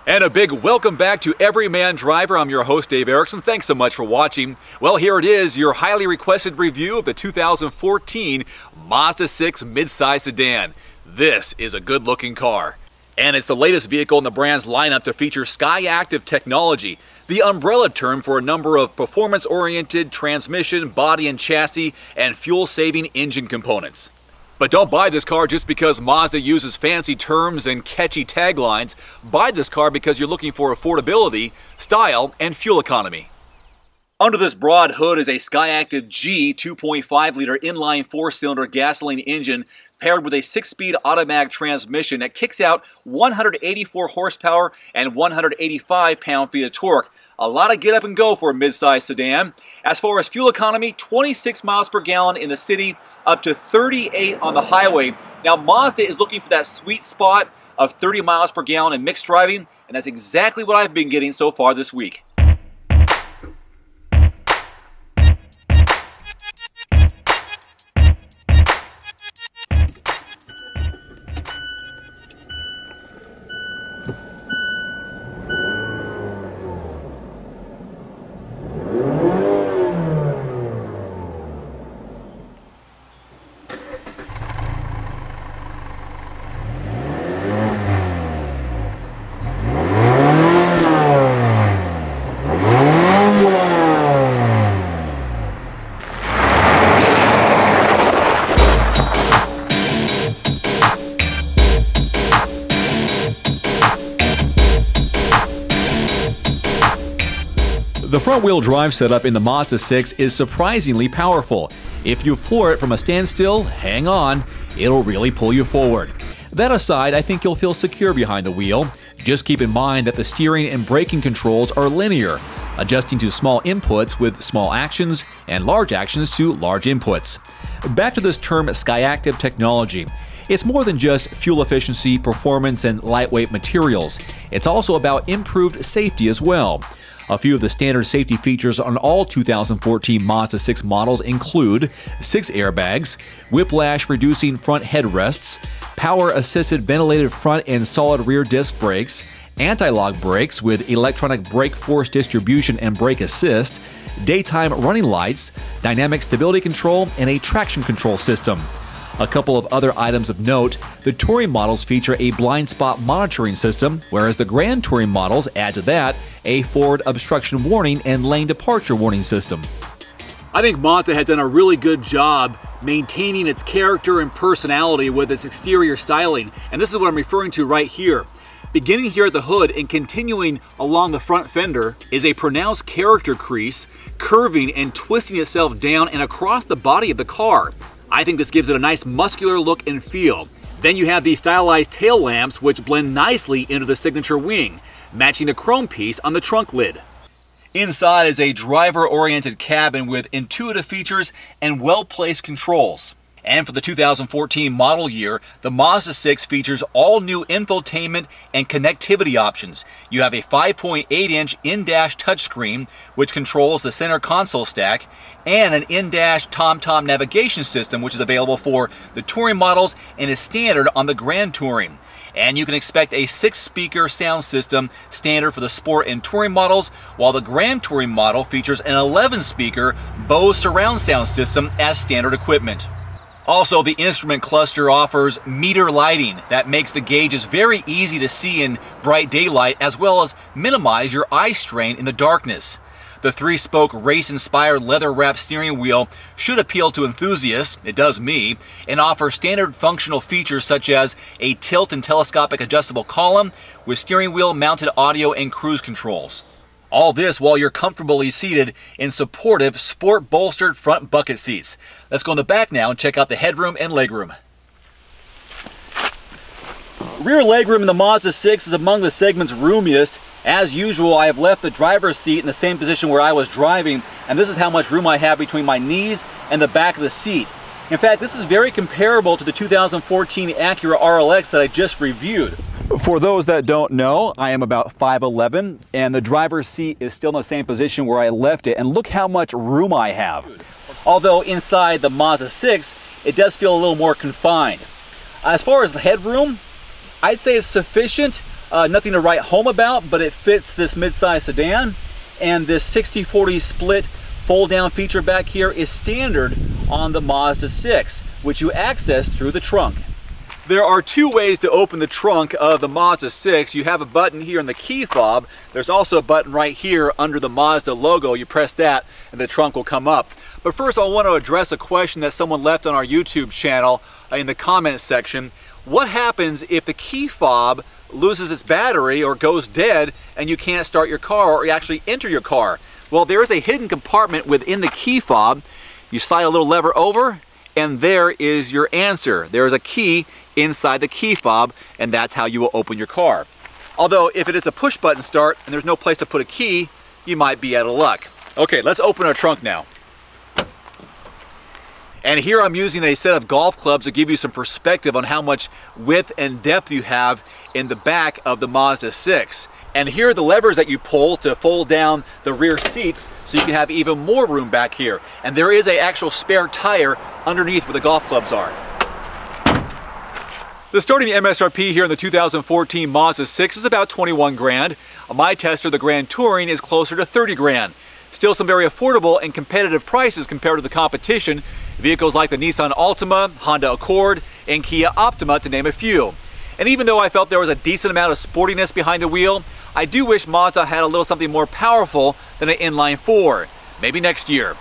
And a big welcome back to Everyman Driver. I'm your host, Dave Erickson. Thanks so much for watching. Well, here it is, your highly requested review of the 2014 Mazda 6 midsize sedan. This is a good-looking car. And it's the latest vehicle in the brand's lineup to feature SkyActiv technology, the umbrella term for a number of performance-oriented transmission, body and chassis, and fuel-saving engine components. But don't buy this car just because Mazda uses fancy terms and catchy taglines. Buy this car because you're looking for affordability, style, and fuel economy. Under this broad hood is a SkyActiv G 2.5-liter inline 4-cylinder gasoline engine paired with a 6-speed automatic transmission that kicks out 184 horsepower and 185 pound-feet of torque. A lot of get up and go for a midsize sedan. As far as fuel economy, 26 miles per gallon in the city, up to 38 on the highway. Now Mazda is looking for that sweet spot of 30 miles per gallon in mixed driving, and that's exactly what I've been getting so far this week. The front-wheel drive setup in the Mazda 6 is surprisingly powerful. If you floor it from a standstill, hang on, it'll really pull you forward. That aside, I think you'll feel secure behind the wheel. Just keep in mind that the steering and braking controls are linear, adjusting to small inputs with small actions and large actions to large inputs. Back to this term SkyActiv technology. It's more than just fuel efficiency, performance, and lightweight materials. It's also about improved safety as well. A few of the standard safety features on all 2014 Mazda 6 models include 6 airbags, whiplash-reducing front headrests, power-assisted ventilated front and solid rear disc brakes, anti-lock brakes with electronic brake force distribution and brake assist, daytime running lights, dynamic stability control, and a traction control system. A couple of other items of note, the Touring models feature a blind spot monitoring system, whereas the Grand Touring models add to that a forward obstruction warning and lane departure warning system. I think Mazda has done a really good job maintaining its character and personality with its exterior styling, and this is what I'm referring to right here. Beginning here at the hood and continuing along the front fender is a pronounced character crease, curving and twisting itself down and across the body of the car. I think this gives it a nice muscular look and feel. Then you have these stylized tail lamps which blend nicely into the signature wing, matching the chrome piece on the trunk lid. Inside is a driver-oriented cabin with intuitive features and well-placed controls. And for the 2014 model year, the Mazda 6 features all new infotainment and connectivity options. You have a 5.8-inch in-dash touchscreen, which controls the center console stack, and an in-dash TomTom navigation system, which is available for the Touring models and is standard on the Grand Touring. And you can expect a 6-speaker sound system standard for the Sport and Touring models, while the Grand Touring model features an 11-speaker Bose surround sound system as standard equipment. Also, the instrument cluster offers meter lighting that makes the gauges very easy to see in bright daylight, as well as minimize your eye strain in the darkness. The 3-spoke race-inspired leather-wrapped steering wheel should appeal to enthusiasts, it does me, and offer standard functional features such as a tilt and telescopic adjustable column with steering wheel mounted audio and cruise controls. All this while you're comfortably seated in supportive, sport-bolstered front bucket seats. Let's go in the back now and check out the headroom and legroom. Rear legroom in the Mazda 6 is among the segment's roomiest. As usual, I have left the driver's seat in the same position where I was driving, and this is how much room I have between my knees and the back of the seat. In fact, this is very comparable to the 2014 ACURA RLX that I just reviewed. For those that don't know, I am about 5'11", and the driver's seat is still in the same position where I left it, and look how much room I have. Although inside the Mazda 6, it does feel a little more confined. As far as the headroom, I'd say it's sufficient, Nothing to write home about, but it fits this midsize sedan. And this 60/40 split fold down feature back here is standard on the Mazda 6, which you access through the trunk. There are two ways to open the trunk of the Mazda 6. You have a button here in the key fob. There's also a button right here under the Mazda logo. You press that and the trunk will come up. But first I want to address a question that someone left on our YouTube channel in the comments section. What happens if the key fob loses its battery or goes dead and you can't start your car or you actually enter your car? Well, there is a hidden compartment within the key fob. You slide a little lever over and there is your answer. There is a key inside the key fob and that's how you will open your car. Although if it is a push button start and there's no place to put a key, you might be out of luck. Okay, let's open our trunk now. And here I'm using a set of golf clubs to give you some perspective on how much width and depth you have in the back of the Mazda 6. And here are the levers that you pull to fold down the rear seats so you can have even more room back here. And there is an actual spare tire underneath where the golf clubs are. The starting MSRP here in the 2014 Mazda 6 is about 21 grand. On my tester, the Grand Touring is closer to 30 grand. Still some very affordable and competitive prices compared to the competition. Vehicles like the Nissan Altima, Honda Accord, and Kia Optima to name a few. And even though I felt there was a decent amount of sportiness behind the wheel, I do wish Mazda had a little something more powerful than an inline 4. Maybe next year.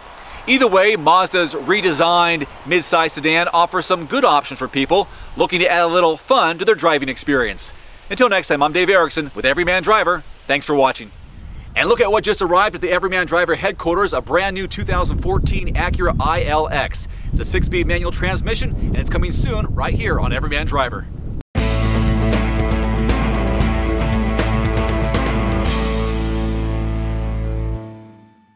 Either way, Mazda's redesigned midsize sedan offers some good options for people looking to add a little fun to their driving experience. Until next time, I'm Dave Erickson with Everyman Driver. Thanks for watching. And look at what just arrived at the Everyman Driver headquarters, a brand new 2014 ACURA ILX. It's a 6-speed manual transmission and it's coming soon right here on Everyman Driver.